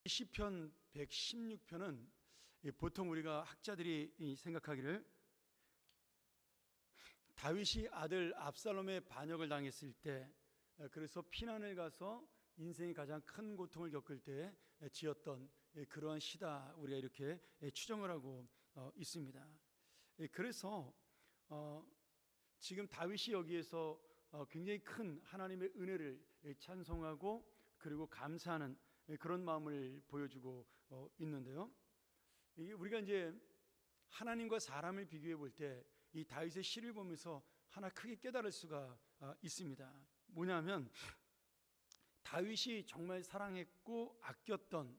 시편 116편은 보통 우리가 학자들이 생각하기를 다윗이 아들 압살롬의 반역을 당했을 때, 그래서 피난을 가서 인생이 가장 큰 고통을 겪을 때 지었던 그러한 시다, 우리가 이렇게 추정을 하고 있습니다. 그래서 지금 다윗이 여기에서 굉장히 큰 하나님의 은혜를 찬송하고 그리고 감사하는 그런 마음을 보여주고 있는데요. 우리가 이제 하나님과 사람을 비교해 볼 때 이 다윗의 시를 보면서 하나 크게 깨달을 수가 있습니다. 뭐냐면 다윗이 정말 사랑했고 아꼈던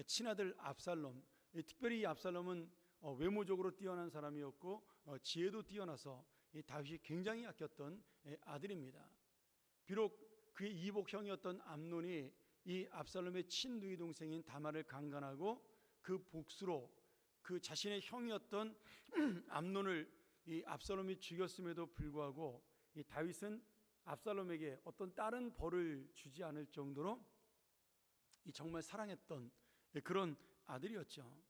친아들 압살롬, 특별히 이 압살롬은 외모적으로 뛰어난 사람이었고 지혜도 뛰어나서 다윗이 굉장히 아꼈던 아들입니다. 비록 그의 이복형이었던 암논이 이 압살롬의 친누이 동생인 다말을 강간하고 그 복수로 그 자신의 형이었던 암논을 이 압살롬이 죽였음에도 불구하고 이 다윗은 압살롬에게 어떤 다른 벌을 주지 않을 정도로 이 정말 사랑했던 그런 아들이었죠.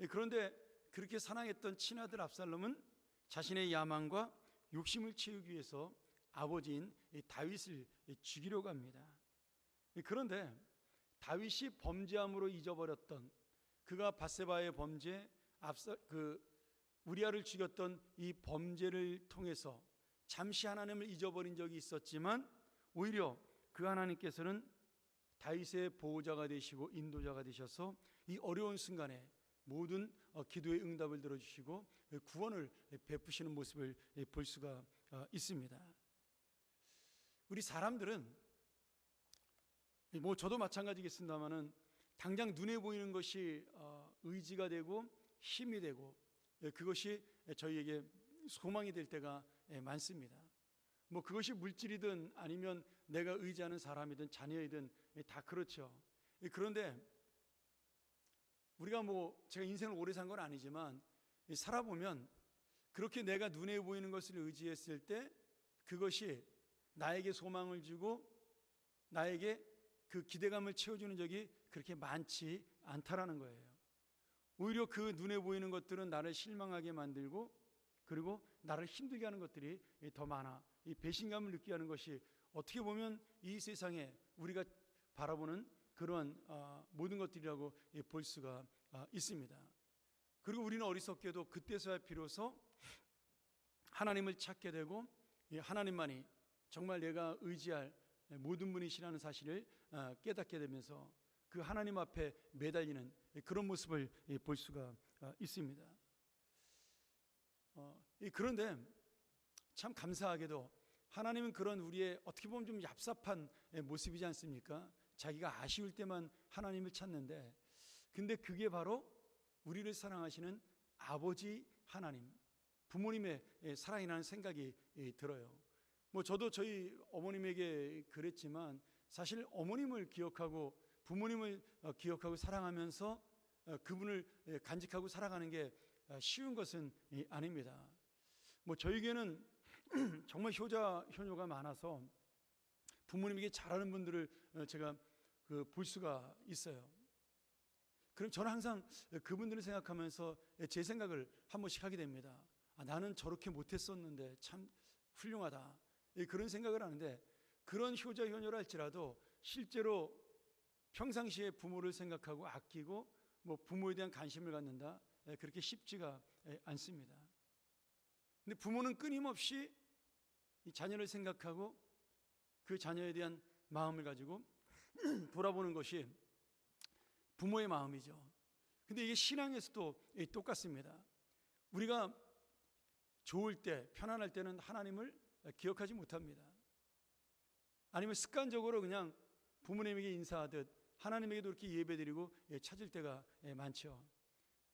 그런데 그렇게 사랑했던 친아들 압살롬은 자신의 야망과 욕심을 채우기 위해서 아버지인 다윗을 죽이려고 합니다. 그런데 다윗이 범죄함으로 잊어버렸던, 그가 밧세바의 범죄, 우리아를 죽였던 이 범죄를 통해서 잠시 하나님을 잊어버린 적이 있었지만 오히려 그 하나님께서는 다윗의 보호자가 되시고 인도자가 되셔서 이 어려운 순간에 모든 기도의 응답을 들어주시고 구원을 베푸시는 모습을 볼 수가 있습니다. 우리 사람들은 저도 마찬가지겠습니다만은 당장 눈에 보이는 것이 의지가 되고 힘이 되고 그것이 저희에게 소망이 될 때가 많습니다. 그것이 물질이든 아니면 내가 의지하는 사람이든 자녀이든 다 그렇죠. 그런데 우리가 제가 인생을 오래 산 건 아니지만 살아보면 그렇게 내가 눈에 보이는 것을 의지했을 때 그것이 나에게 소망을 주고 나에게 그 기대감을 채워주는 적이 그렇게 많지 않다라는 거예요. 오히려 그 눈에 보이는 것들은 나를 실망하게 만들고 그리고 나를 힘들게 하는 것들이 더 많아. 이 배신감을 느끼게 하는 것이 어떻게 보면 이 세상에 우리가 바라보는 그러한 모든 것들이라고 볼 수가 있습니다. 그리고 우리는 어리석게도 그때서야 비로소 하나님을 찾게 되고 하나님만이 정말 내가 의지할 모든 분이시라는 사실을 깨닫게 되면서 그 하나님 앞에 매달리는 그런 모습을 볼 수가 있습니다. 그런데 참 감사하게도 하나님은 그런 우리의 어떻게 보면 좀 얍삽한 모습이지 않습니까? 자기가 아쉬울 때만 하나님을 찾는데, 근데 그게 바로 우리를 사랑하시는 아버지 하나님, 부모님의 사랑이라는 생각이 들어요. 저도 저희 어머님에게 그랬지만 사실 어머님을 기억하고 부모님을 기억하고 사랑하면서 그분을 간직하고 살아가는 게 쉬운 것은 아닙니다. 저에게는 정말 효녀가 많아서 부모님에게 잘하는 분들을 제가 볼 수가 있어요. 그럼 저는 항상 그분들을 생각하면서 제 생각을 한 번씩 하게 됩니다. 나는 저렇게 못했었는데 참 훌륭하다. 그런 생각을 하는데, 그런 효녀라 할지라도 실제로 평상시에 부모를 생각하고 아끼고 부모에 대한 관심을 갖는다, 그렇게 쉽지가 않습니다. 근데 부모는 끊임없이 이 자녀를 생각하고 그 자녀에 대한 마음을 가지고 돌아보는 것이 부모의 마음이죠. 근데 이게 신앙에서도 똑같습니다. 우리가 좋을 때, 편안할 때는 하나님을 기억하지 못합니다. 아니면 습관적으로 그냥 부모님에게 인사하듯 하나님에게도 이렇게 예배드리고 찾을 때가 많죠.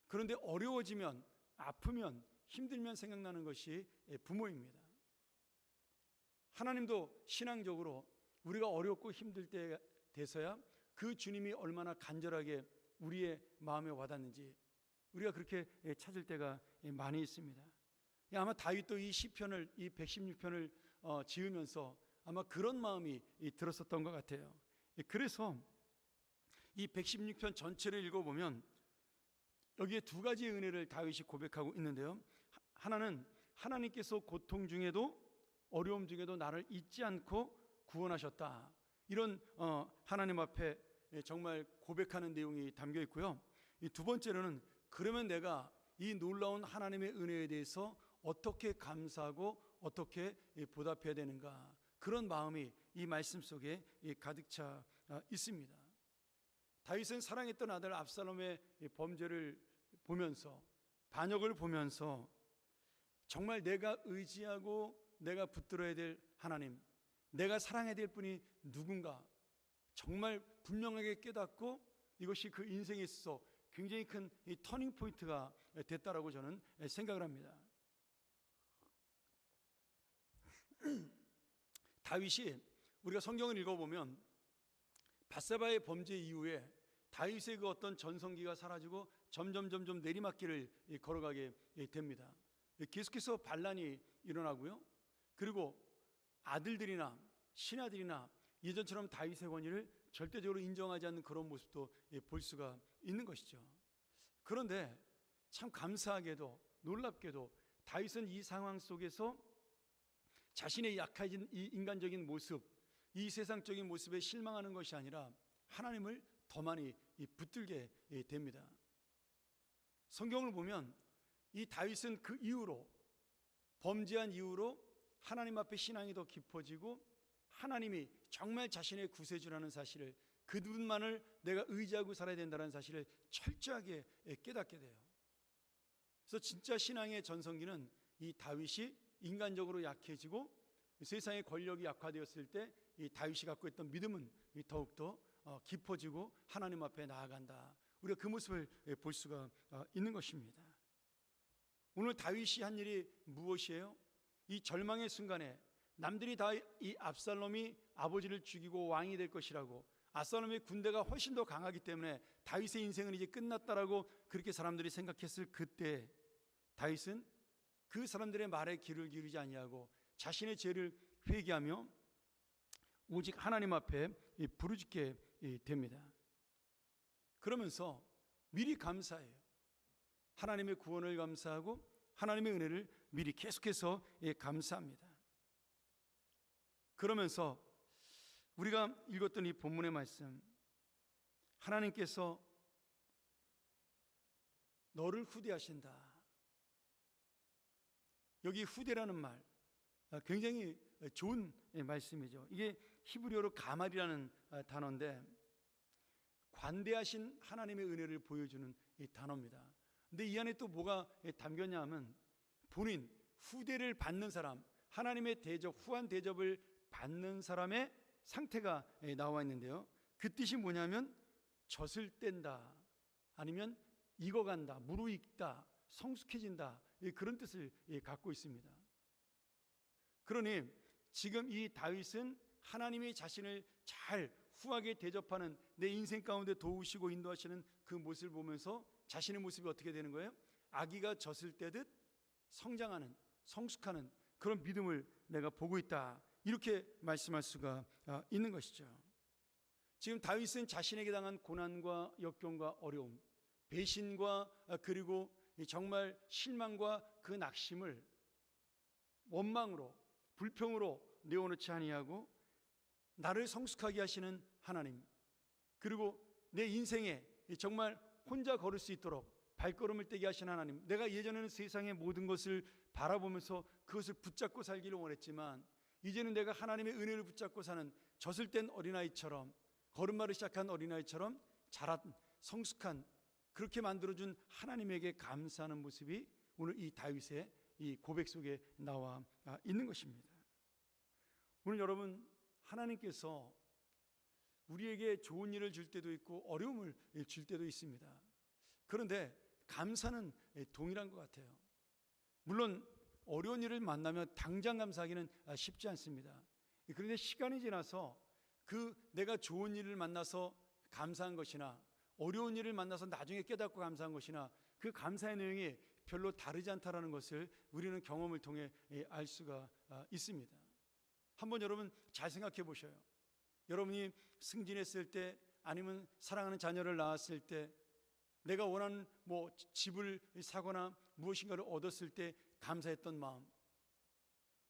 그런데 어려워지면, 아프면, 힘들면 생각나는 것이 부모입니다. 하나님도 신앙적으로 우리가 어렵고 힘들 때 돼서야 그 주님이 얼마나 간절하게 우리의 마음에 와닿는지 우리가 그렇게 찾을 때가 많이 있습니다. 아마 다윗도 이 시편을, 이 116편을 지으면서 아마 그런 마음이 들었었던 것 같아요. 그래서 이 116편 전체를 읽어보면 여기에 두 가지의 은혜를 다윗이 고백하고 있는데요. 하나는 하나님께서 고통 중에도 어려움 중에도 나를 잊지 않고 구원하셨다. 이런 하나님 앞에 정말 고백하는 내용이 담겨 있고요. 이 두 번째로는 그러면 내가 이 놀라운 하나님의 은혜에 대해서 어떻게 감사하고 어떻게 보답해야 되는가, 그런 마음이 이 말씀 속에 가득 차 있습니다. 다윗은 사랑했던 아들 압살롬의 범죄를 보면서, 반역을 보면서 정말 내가 의지하고 내가 붙들어야 될 하나님, 내가 사랑해야 될 분이 누군가 정말 분명하게 깨닫고 이것이 그 인생에 있어서 굉장히 큰 터닝 포인트가 됐다라고 저는 생각을 합니다. 다윗이 우리가 성경을 읽어보면 밧세바의 범죄 이후에 다윗의 그 어떤 전성기가 사라지고 점점 내리막길을 걸어가게 됩니다. 계속해서 반란이 일어나고요. 그리고 아들들이나 신하들이나 예전처럼 다윗의 권위를 절대적으로 인정하지 않는 그런 모습도 볼 수가 있는 것이죠. 그런데 참 감사하게도 놀랍게도 다윗은 이 상황 속에서 자신의 약해진 이 인간적인 모습, 이 세상적인 모습에 실망하는 것이 아니라 하나님을 더 많이 붙들게 됩니다. 성경을 보면 이 다윗은 그 이후로, 범죄한 이후로 하나님 앞에 신앙이 더 깊어지고 하나님이 정말 자신의 구세주라는 사실을, 그분만을 내가 의지하고 살아야 된다는 사실을 철저하게 깨닫게 돼요. 그래서 진짜 신앙의 전성기는 이 다윗이 인간적으로 약해지고 세상의 권력이 약화되었을 때 이 다윗이 갖고 있던 믿음은 더욱더 깊어지고 하나님 앞에 나아간다. 우리가 그 모습을 볼 수가 있는 것입니다. 오늘 다윗이 한 일이 무엇이에요? 이 절망의 순간에 남들이 다 이 압살롬이 아버지를 죽이고 왕이 될 것이라고, 압살롬의 군대가 훨씬 더 강하기 때문에 다윗의 인생은 이제 끝났다라고 그렇게 사람들이 생각했을 그때 다윗은 그 사람들의 말에 귀를 기울이지 아니하고 자신의 죄를 회개하며 오직 하나님 앞에 부르짖게 됩니다. 그러면서 미리 감사해요. 하나님의 구원을 감사하고 하나님의 은혜를 미리 계속해서 감사합니다. 그러면서 우리가 읽었던 이 본문의 말씀, 하나님께서 너를 후대하신다. 여기 후대라는 말 굉장히 좋은 말씀이죠. 이게 히브리어로 가말이라는 단어인데 관대하신 하나님의 은혜를 보여주는 이 단어입니다. 근데 이 안에 또 뭐가 담겼냐 하면 본인, 후대를 받는 사람, 하나님의 대접, 후한 대접을 받는 사람의 상태가 나와 있는데요. 그 뜻이 뭐냐면 젖을 뗀다, 아니면 익어간다, 무르익다, 성숙해진다, 그런 뜻을 갖고 있습니다. 그러니 지금 이 다윗은 하나님이 자신을 잘 후하게 대접하는, 내 인생 가운데 도우시고 인도하시는 그 모습을 보면서 자신의 모습이 어떻게 되는 거예요? 아기가 젖을 떼듯 성장하는, 성숙하는 그런 믿음을 내가 보고 있다, 이렇게 말씀할 수가 있는 것이죠. 지금 다윗은 자신에게 당한 고난과 역경과 어려움, 배신과 그리고 정말 실망과 그 낙심을 원망으로, 불평으로 내어놓지 아니하고 나를 성숙하게 하시는 하나님, 그리고 내 인생에 정말 혼자 걸을 수 있도록 발걸음을 떼게 하시는 하나님, 내가 예전에는 세상의 모든 것을 바라보면서 그것을 붙잡고 살기를 원했지만 이제는 내가 하나님의 은혜를 붙잡고 사는 젖을 뗀 어린아이처럼, 걸음마를 시작한 어린아이처럼 자란, 성숙한, 그렇게 만들어준 하나님에게 감사하는 모습이 오늘 이 다윗의 이 고백 속에 나와 있는 것입니다. 오늘 여러분, 하나님께서 우리에게 좋은 일을 줄 때도 있고 어려움을 줄 때도 있습니다. 그런데 감사는 동일한 것 같아요. 물론 어려운 일을 만나면 당장 감사하기는 쉽지 않습니다. 그런데 시간이 지나서 그 내가 좋은 일을 만나서 감사한 것이나 어려운 일을 만나서 나중에 깨닫고 감사한 것이나 그 감사의 내용이 별로 다르지 않다라는 것을 우리는 경험을 통해 알 수가 있습니다. 한번 여러분 잘 생각해 보셔요. 여러분이 승진했을 때 아니면 사랑하는 자녀를 낳았을 때, 내가 원하는 집을 사거나 무엇인가를 얻었을 때 감사했던 마음,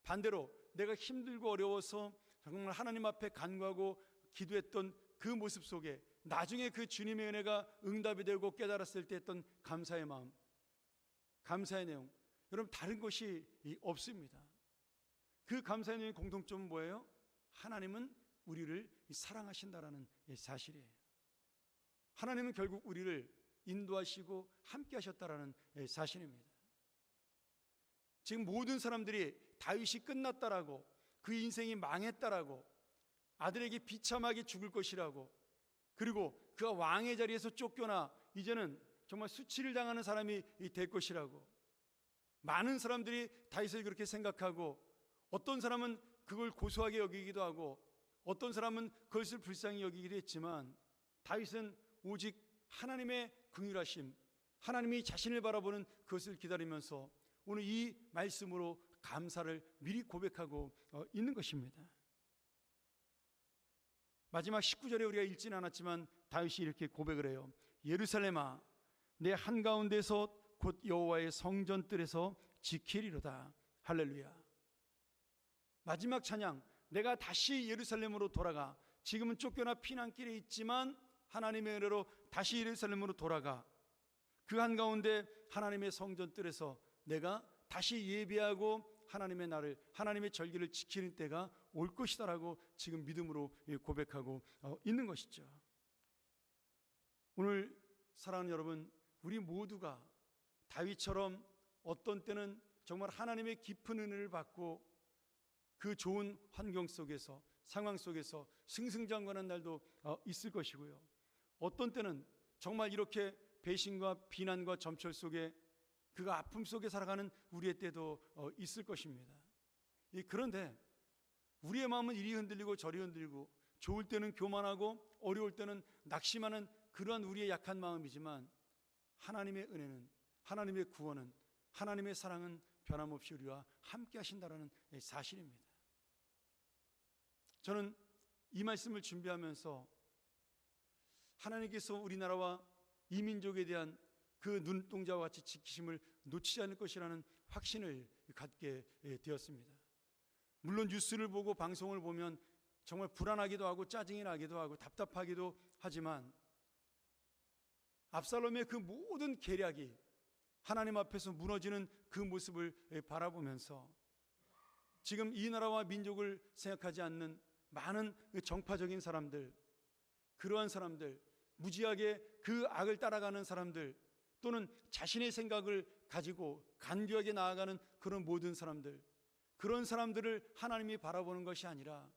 반대로 내가 힘들고 어려워서 정말 하나님 앞에 간구하고 기도했던 그 모습 속에 나중에 그 주님의 은혜가 응답이 되고 깨달았을 때 했던 감사의 마음, 감사의 내용, 여러분 다른 것이 없습니다. 그 감사의 내용의 공통점은 뭐예요? 하나님은 우리를 사랑하신다라는 사실이에요. 하나님은 결국 우리를 인도하시고 함께 하셨다라는 사실입니다. 지금 모든 사람들이 다윗이 끝났다라고, 그 인생이 망했다라고, 아들에게 비참하게 죽을 것이라고, 그리고 그가 왕의 자리에서 쫓겨나 이제는 정말 수치를 당하는 사람이 될 것이라고, 많은 사람들이 다윗을 그렇게 생각하고, 어떤 사람은 그걸 고소하게 여기기도 하고, 어떤 사람은 그것을 불쌍히 여기기도 했지만, 다윗은 오직 하나님의 긍휼하심, 하나님이 자신을 바라보는 그것을 기다리면서 오늘 이 말씀으로 감사를 미리 고백하고 있는 것입니다. 마지막 19절에 우리가 읽지는 않았지만 다윗이 이렇게 고백을 해요. 예루살렘아, 내 한가운데서 곧 여호와의 성전뜰에서 지키리로다. 할렐루야. 마지막 찬양, 내가 다시 예루살렘으로 돌아가, 지금은 쫓겨나 피난길에 있지만 하나님의 은혜로 다시 예루살렘으로 돌아가, 그 한가운데 하나님의 성전뜰에서 내가 다시 예배하고 하나님의 날을, 하나님의 절기를 지키는 때가 올 것이다라고 지금 믿음으로 고백하고 있는 것이죠. 오늘 사랑하는 여러분, 우리 모두가 다윗처럼 어떤 때는 정말 하나님의 깊은 은혜를 받고 그 좋은 환경 속에서, 상황 속에서 승승장구하는 날도 있을 것이고요, 어떤 때는 정말 이렇게 배신과 비난과 점철 속에, 그가 아픔 속에 살아가는 우리의 때도 있을 것입니다. 그런데 우리의 마음은 이리 흔들리고 저리 흔들리고, 좋을 때는 교만하고 어려울 때는 낙심하는 그러한 우리의 약한 마음이지만, 하나님의 은혜는, 하나님의 구원은, 하나님의 사랑은 변함없이 우리와 함께 하신다는 사실입니다. 저는 이 말씀을 준비하면서 하나님께서 우리나라와 이 민족에 대한 그 눈동자와 같이 지키심을 놓치지 않을 것이라는 확신을 갖게 되었습니다. 물론 뉴스를 보고 방송을 보면 정말 불안하기도 하고 짜증이 나기도 하고 답답하기도 하지만, 압살롬의 그 모든 계략이 하나님 앞에서 무너지는 그 모습을 바라보면서 지금 이 나라와 민족을 생각하지 않는 많은 정파적인 사람들, 그러한 사람들, 무지하게 그 악을 따라가는 사람들, 또는 자신의 생각을 가지고 간교하게 나아가는 그런 모든 사람들, 그런 사람들을 하나님이 바라보는 것이 아니라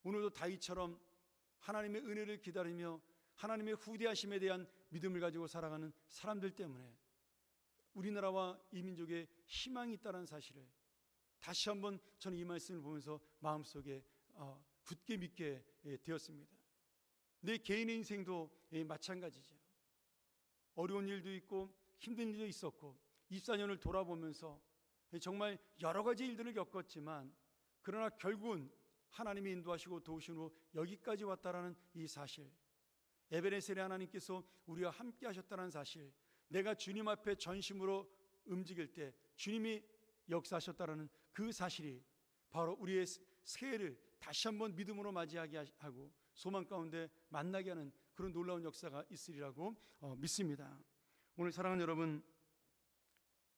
오늘도 다윗처럼 하나님의 은혜를 기다리며 하나님의 후대하심에 대한 믿음을 가지고 살아가는 사람들 때문에 우리나라와 이 민족에 희망이 있다는 사실을 다시 한번 저는 이 말씀을 보면서 마음속에 굳게 믿게 되었습니다. 내 개인의 인생도 마찬가지죠. 어려운 일도 있고 힘든 일도 있었고 24년을 돌아보면서 정말 여러 가지 일들을 겪었지만, 그러나 결국은 하나님이 인도하시고 도우시고 여기까지 왔다라는 이 사실, 에베네셀의 하나님께서 우리와 함께 하셨다는 사실, 내가 주님 앞에 전심으로 움직일 때 주님이 역사하셨다라는 그 사실이 바로 우리의 새해를 다시 한번 믿음으로 맞이하게 하고 소망 가운데 만나게 하는 그런 놀라운 역사가 있으리라고 믿습니다. 오늘 사랑하는 여러분,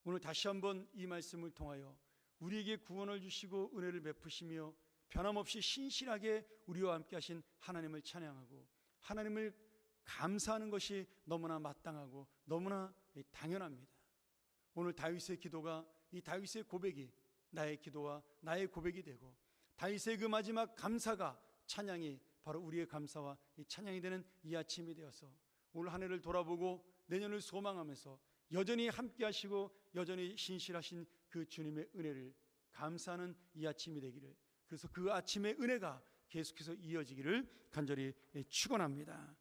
오늘 다시 한번 이 말씀을 통하여 우리에게 구원을 주시고 은혜를 베푸시며 변함없이 신실하게 우리와 함께 하신 하나님을 찬양하고 하나님을 감사하는 것이 너무나 마땅하고 너무나 당연합니다. 오늘 다윗의 기도가, 이 다윗의 고백이 나의 기도와 나의 고백이 되고, 다윗의 그 마지막 감사가, 찬양이 바로 우리의 감사와 이 찬양이 되는 이 아침이 되어서 오늘 한 해를 돌아보고 내년을 소망하면서 여전히 함께 하시고 여전히 신실하신 그 주님의 은혜를 감사하는 이 아침이 되기를, 그래서 그 아침의 은혜가 계속해서 이어지기를 간절히 축원합니다.